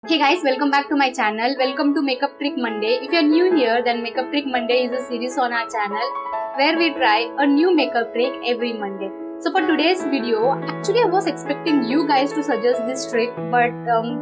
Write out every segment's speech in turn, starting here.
Hey guys, welcome back to my channel. Welcome to Makeup Trick Monday. If you're new here, then Makeup Trick Monday is a series on our channel where we try a new makeup trick every Monday. So for today's video, actually I was expecting you guys to suggest this trick, but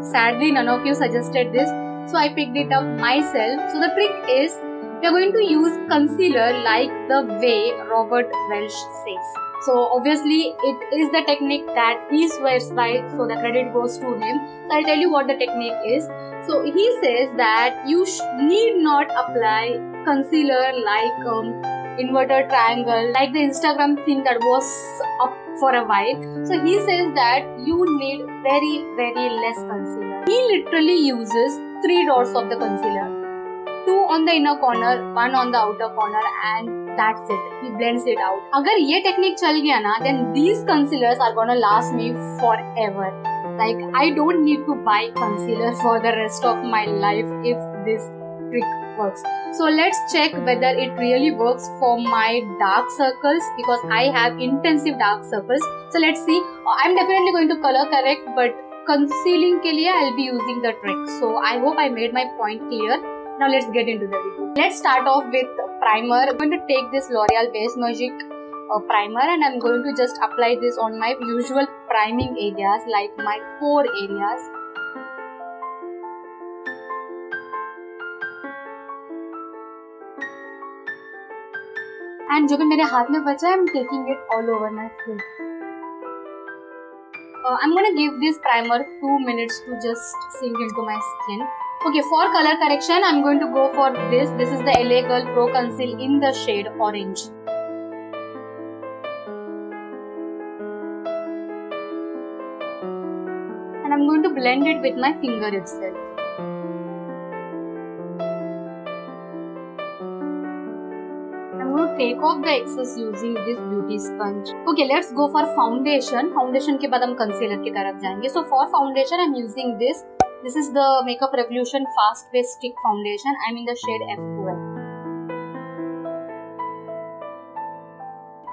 sadly none of you suggested this. So I picked it up myself. So the trick is, we are going to use concealer like the way Robert Welch says. So obviously it is the technique that he swears by, so the credit goes to him. So I'll tell you what the technique is. So he says that you need not apply concealer like inverted triangle, like the Instagram thing that was up for a while. So he says that you need very less concealer. He literally uses 3 dots of the concealer, 2 on the inner corner, 1 on the outer corner, and that's it. He blends it out. Agar ye technique chal gaya na, then these concealers are gonna last me forever. Like, I don't need to buy concealer for the rest of my life if this trick works. So let's check whether it really works for my dark circles, because I have intensive dark circles. So let's see. I'm definitely going to color correct, but concealing ke liye I'll be using the trick. So I hope I made my point clear. Now let's get into the video. Let's start off with primer. I'm going to take this L'Oreal Base Magic primer and I'm going to just apply this on my usual priming areas, like my pore areas. And जो भी मेरे हाथ में बचा है, I'm taking it all over my face. I'm going to give this primer 2 minutes to just sink into my skin. Okay, for color correction, I'm going to go for this. This is the LA Girl Pro Conceal in the shade Orange. And I'm going to blend it with my finger itself. I'm going to take off the excess using this beauty sponge. Okay, let's go for foundation. Foundation के बाद हम concealer की तरफ जाएंगे. So for foundation, I'm using this. This is the Makeup Revolution Fast Face Stick Foundation. I'm in the shade F12.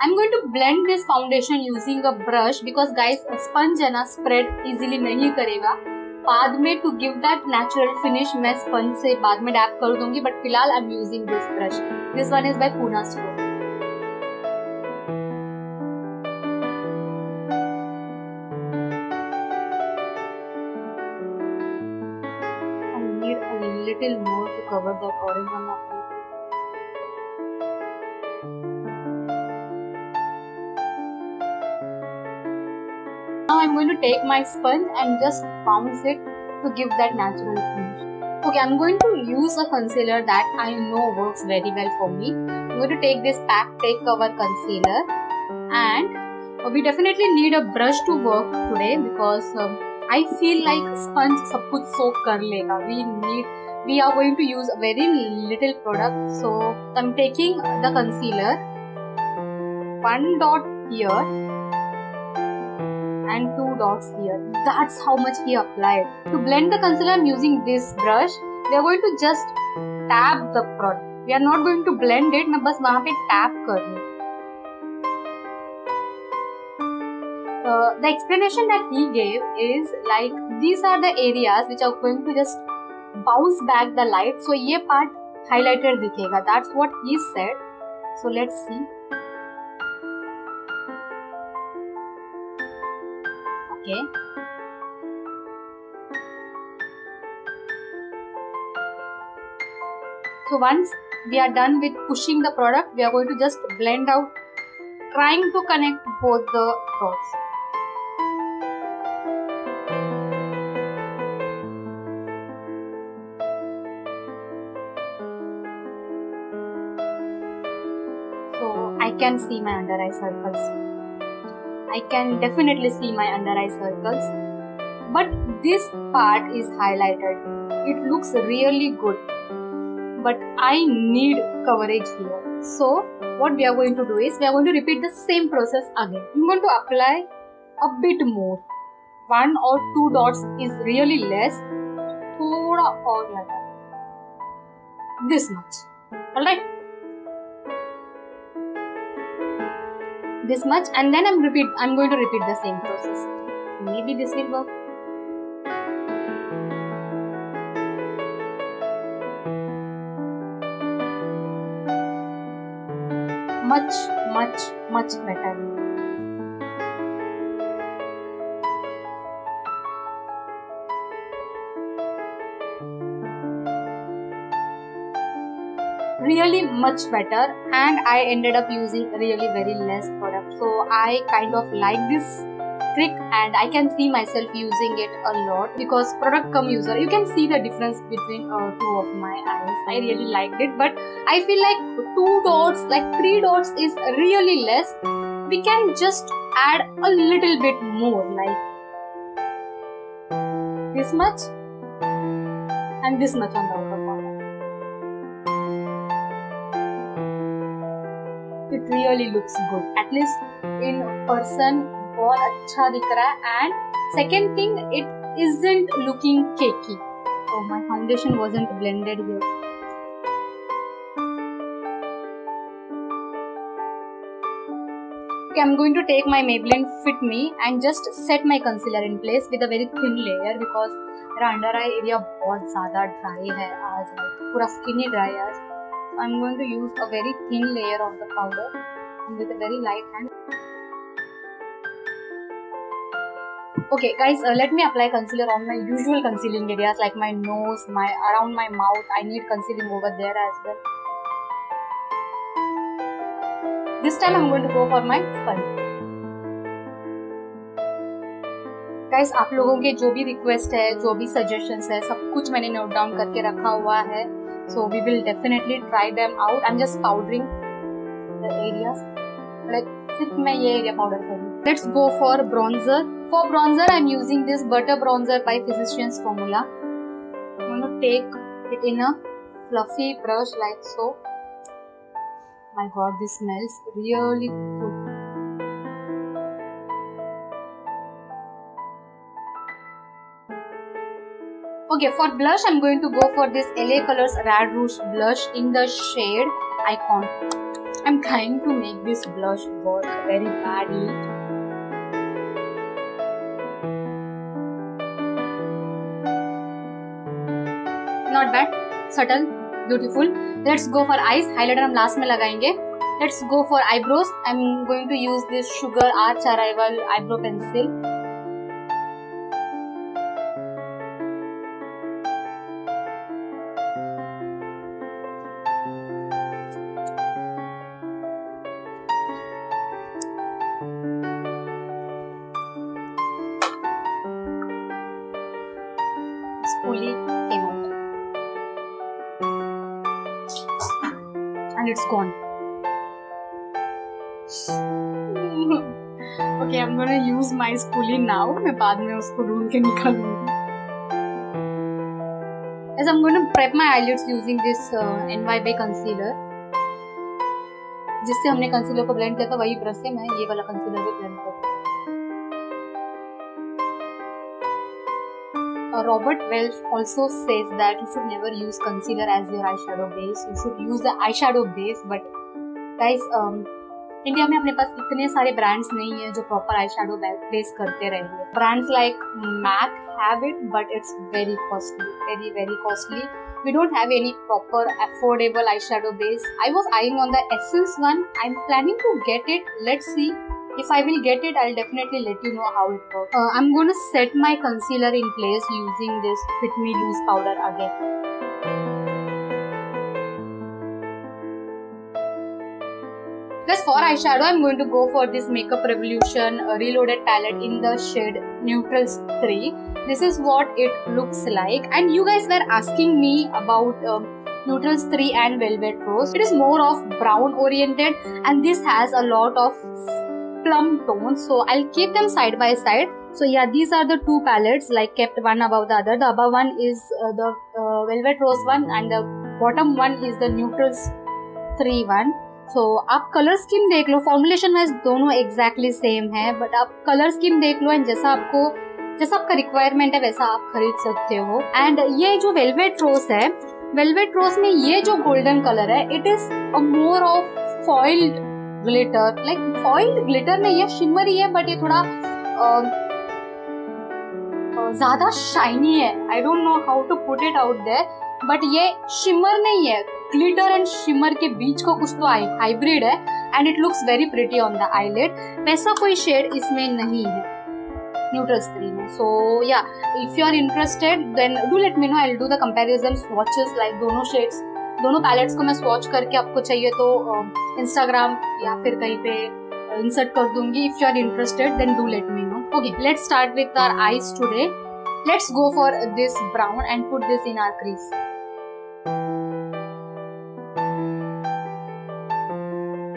I'm going to blend this foundation using a brush because guys, sponge है ना spread easily नहीं करेगा. बाद में to give that natural finish मैं sponge से बाद में dab कर दूँगी, but फिलहाल I'm using this brush. This one is by Puna Store. Little more to cover that orange on my face. Now I'm going to take my sponge and just bounce it to give that natural finish. Okay, I'm going to use a concealer that I know works very well for me. I'm going to take this Pack Take Cover concealer, and we definitely need a brush to work today because I feel like sponge सब कुछ soak कर लेगा. We are going to use very little product, so I'm taking the concealer, 1 dot here and 2 dots here. That's how much he applied. To blend the concealer, I'm using this brush. We are going to just tap the product. We are not going to blend it. मैं बस वहाँ पे tap कर रही हूँ. The explanation that he gave is like these are the areas which are going to just bounce back the light, so ये part highlighted दिखेगा. That's what he said. So let's see. Okay. So once we are done with pushing the product, we are going to just blend out, trying to connect both the dots. I can see my under eye circles. I can definitely see my under eye circles. But this part is highlighted. It looks really good. But I need coverage here. So what we are going to do is, we are going to repeat the same process again. I'm going to apply a bit more. 1 or 2 dots is really less. थोड़ा और लगा. This much. Alright. This much, and then I'm going to repeat the same process. Maybe this will work. much better. Really much better, and I ended up using really very less product. So I kind of like this trick and I can see myself using it a lot because product cum user, you can see the difference between two of my eyes. I really liked it, but I feel like 2 dots, like 3 dots is really less. We can just add a little bit more, like this much and this much on the outer corner. It really looks good, at least in person. बहुत अच्छा दिख रहा है, and second thing, it isn't looking cakey. Oh, my foundation wasn't blended here. Okay, I'm going to take my Maybelline Fit Me and just set my concealer in place with a very thin layer because मेरा under eye area बहुत ज़्यादा dry है आज, पूरा skinny dry आज. So I'm going to use a very thin layer of the powder and with a very light hand. Okay guys, let me apply concealer on my usual concealing areas like my nose, around my mouth. I need concealing over there as well. This time I'm going to go for my skull. Guys, आप लोगों के जो भी request है, जो भी suggestions है, सब कुछ मैंने नोट डाउन करके रखा हुआ है. So we will definitely try them out. I'm just powdering the areas. Like सिर्फ मैं ये एरिया पाउडर करूँ. Let's go for bronzer. For bronzer, I'm using this butter bronzer by Physicians Formula. I'm going to take it in a fluffy brush like so. My God, this smells really good. Okay, for blush, I'm going to go for this LA Colors Rad Rouge blush in the shade Icon. I'm trying to make this blush work very badly. Not bad, subtle, beautiful. Let's go for eyes. Highlighter हम last में लगाएंगे. Let's go for eyebrows. I'm going to use this Sugar Arch Arrival eyebrow pencil. Fully came out and it's gone. Okay, I'm gonna use my spoolie now. मैं बाद में उसको ढूंढ के निकालूंगी. As I'm going to prep my eyelids using this NYB concealer. जिससे हमने concealer को blend किया था वही ब्रश से मैं ये वाला कंसीलर भी ब्लेंड करूँ. Robert Welch also says that you should never use concealer as your eyeshadow base. You should use the eyeshadow base. But guys, India में अपने पास इतने सारे ब्रांड्स नहीं है जो प्रॉपर eyeshadow बेस करते रहेंगे. Brands like MAC have it, but it's very costly, very costly. We don't have any proper affordable eyeshadow base. I was eyeing on the Essence one. I'm planning to get it. Let's see. If I will get it, I'll definitely let you know how it works. I'm going to set my concealer in place using this Fit Me Loose powder again. Plus for eyeshadow, I'm going to go for this Makeup Revolution Reloaded palette in the shade Neutrals 3. This is what it looks like. And you guys were asking me about Neutrals 3 and Velvet Rose. It is more of brown oriented and this has a lot of plum tones, so I'll keep them side by side. So yeah, these are the two palettes, like kept one above the other. The above one is the Velvet Rose one and the bottom one is the Neutrals 3 one. So आप color scheme देख लो, formulation wise दोनों exactly same है, but आप color scheme देख लो and जैसा आपका requirement है वैसा आप खरीद सकते हो. And ये जो Velvet Rose है, Velvet Rose में ये जो golden color है, it is a more of foiled glitter, like foiled glitter नहीं है, shimmery है, but ये थोड़ा ज़्यादा shiny है. I don't know how to put it out there, but ये shimmer नहीं है, glitter and shimmer के बीच का कुछ तो hybrid है. and it looks very pretty on the eyelid. वैसा कोई shade इसमें नहीं है Nutrus 3 में. So yeah, if you are interested then do let me know. I'll do the comparison swatches like दोनों shades, दोनों palettes को मैं swatch करके आपको चाहिए तो Instagram या फिर कहीं पे insert कर दूंगी. If you are interested then do let me know. Okay, let's start with our eyes today. Let's go for this brown and put this in our crease.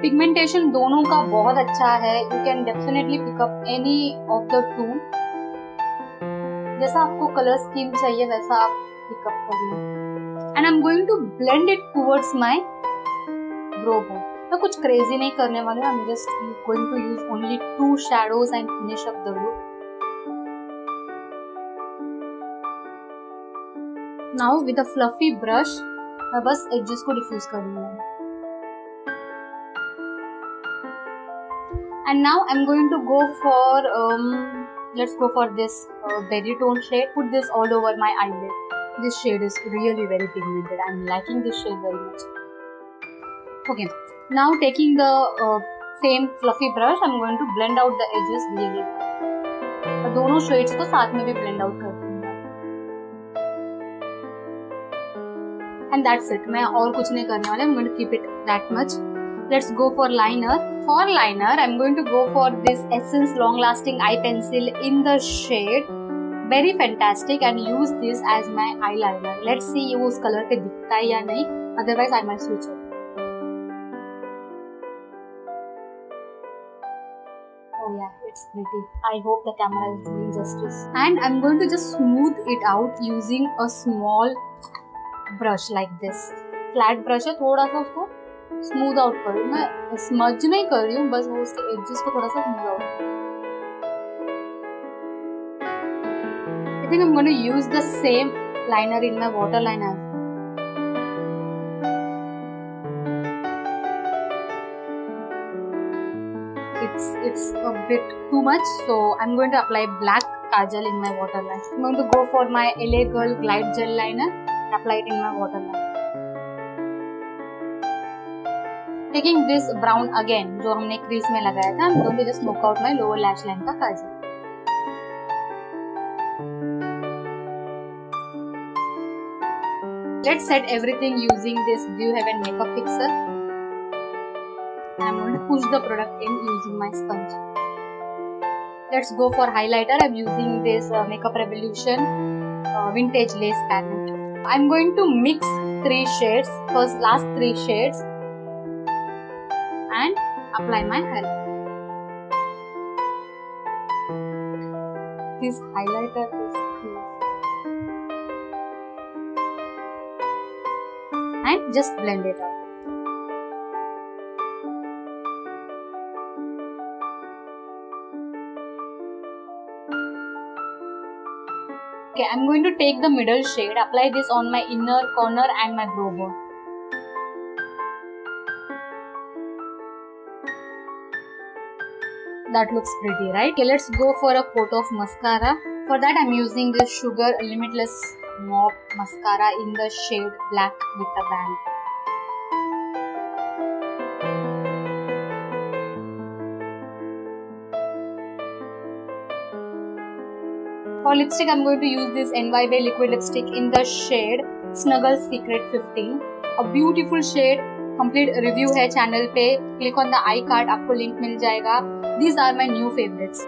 Pigmentation दोनों का बहुत अच्छा है. You can definitely pick up any of the two. जैसा आपको color scheme चाहिए वैसा आप pick up कर लो. And I'm going to blend it towards my brow bone. मैं कुछ crazy नहीं करने वाली हूँ. I'm just going to use only 2 shadows and finish up the look. Now with a fluffy brush मैं बस edges को diffuse करनी है. And now I'm going to go for let's go for this berry tone shade. Put this all over my eyelid. This shade is really very pigmented. I'm liking this shade very much. Okay, now taking the same fluffy brush, I'm going to blend out the edges really. दोनों shades को साथ में भी blend out कर दूँगा. And that's it. मैं और कुछ नहीं करने वाला. I'm going to keep it that much. Let's go for liner. For liner, I'm going to go for this Essence Long Lasting Eye Pencil in the shade Very Fantastic and use this as my eyeliner. Let's see ये उस color पे दिखता है या नहीं. Otherwise, I might switch it. Oh yeah, it's pretty. I hope the camera is doing justice. And I'm going to just smooth it out using a small brush like this. Flat brush है, थोड़ा सा उसको smooth out कर रही हूँ. मैं smudge नहीं कर रही हूँ, बस वो उसके एजेस को थोड़ा सा smooth out. I think I'm going to use the same liner in my waterline as well. It's a bit too much, so I'm going to apply black kajal in my waterline. I'm going to go for my LA Girl Glide Gel Liner and apply it in my waterline. Taking this brown again, जो हमने crease में लगाया था, I'm going to just smoke out my lower lash line का काजल. Let's set everything using this Blue Heaven Makeup Fixer. I'm going to push the product in using my sponge. Let's go for highlighter. I'm using this Makeup Revolution Vintage Lace Palette. I'm going to mix 3 shades, last 3 shades. And apply my highlight. This highlighter is crazy. And just blend it out. Okay, I'm going to take the middle shade, apply this on my inner corner and my brow bone. That looks pretty, right? Okay, let's go for a coat of mascara. For that, I'm using this Sugar Limitless Mauve Mascara in the shade Black with a Band. For lipstick, I'm going to use this NYB liquid lipstick in the shade Snuggle Secret 15. A beautiful shade. Complete review है channel पे. Click on the iCard, आपको link मिल जाएगा. These are my new favorites.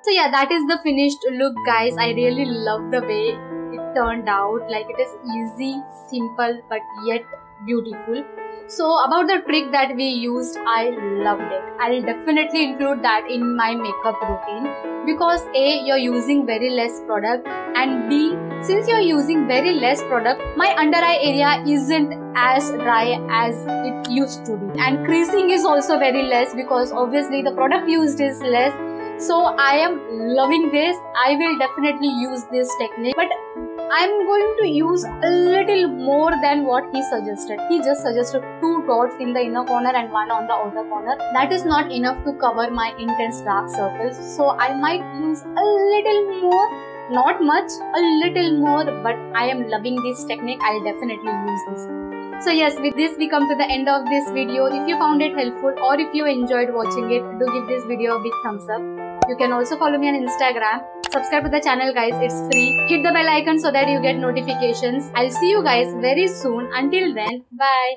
So yeah, that is the finished look, guys. I really love the way it turned out. Like, it is easy, simple, but yet beautiful. So about the trick that we used, I loved it. I'll definitely include that in my makeup routine because A, you're using very less product, and B, since you're using very less product, my under eye area isn't as dry as it used to be, and creasing is also very less because obviously the product used is less. So I am loving this. I will definitely use this technique, but I'm going to use a little more than what he suggested. He just suggested 2 dots in the inner corner and 1 on the outer corner. That is not enough to cover my intense dark circles. So I might use a little more, not much, a little more, but I am loving this technique. I'll definitely use this. So yes, with this we come to the end of this video. If you found it helpful or if you enjoyed watching it, do give this video a big thumbs up. You can also follow me on Instagram. Subscribe to the channel guys, it's free. Hit the bell icon so that you get notifications. I'll see you guys very soon. Until then, bye.